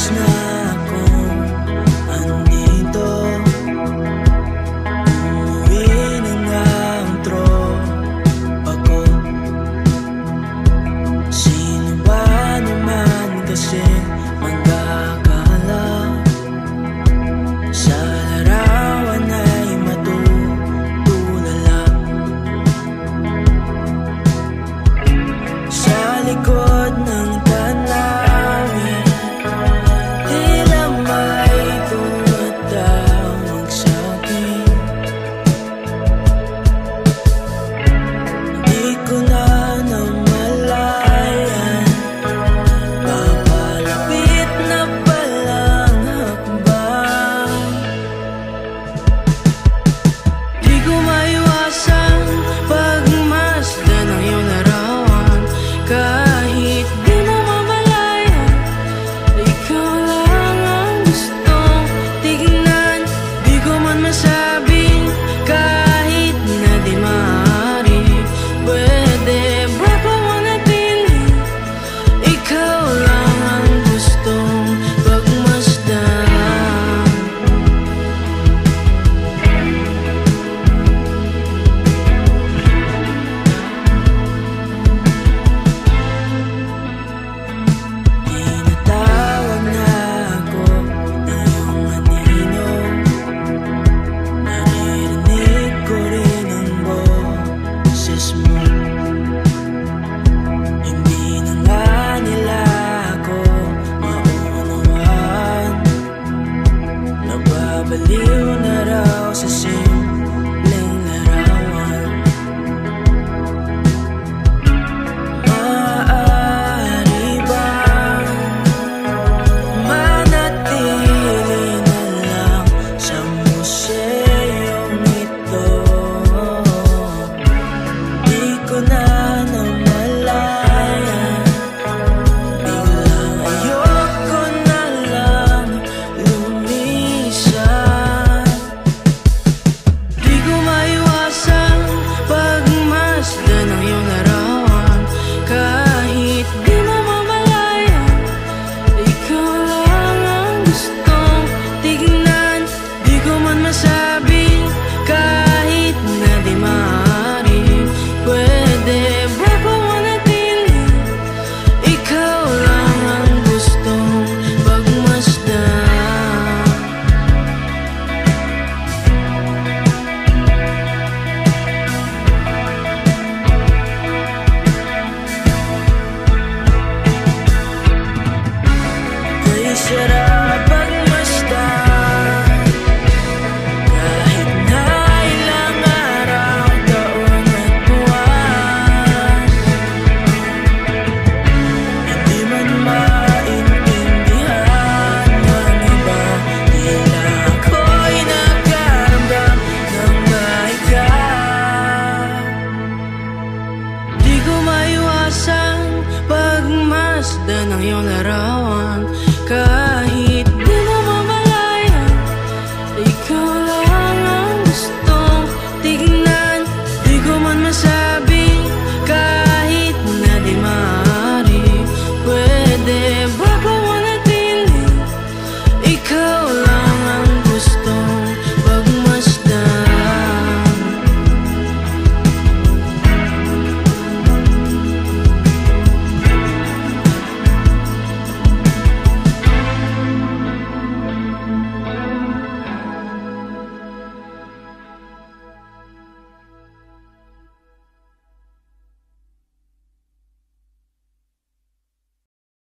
oras na akong andito, umuwi na ng tropa ko. Sino ba naman kasi magkakala sa larawan ay matutulala? Sa likod ng tanawin, tila may tumatawag sa'kin. Di ko na namalayan, papalapit na palang hakbang. Di ko maiwasan pagmasdan ng iyong larawan. Kahit di mo mamalayan, ikaw lang ang gustong tignan. Di ko man masabing kahit na di maaari, pwede ba ko manatili? Ikaw lang ang gustong pagmasdan. Tinatawag na ako ng iyong anino, naririnig ko rin ang boses mo. Hindi na nga nila ako maunawaan, nababaliw na raw sa simpleng larawan. Maaari bang manatili na lang sa museyong ito? Di ko na namalayan, biglang ayoko na lang lumisan. Di ko maiwasan pagmasdan ng iyong larawan. Kahit di mo mamalayan, ikaw lang ang gustong tignan. Di ko man masabing kahit na di maaari, pwede ba ko manatili? Ikaw lang ang gustong pagmasdan. Kay sarap pagmasdan, kahit na ilang araw, taon at buwan. Hindi man maintindihan ng iba, tila ako'y nagkaramdam ng mahiga. Di ko maiwasan pagmasdan ng iyong larawan.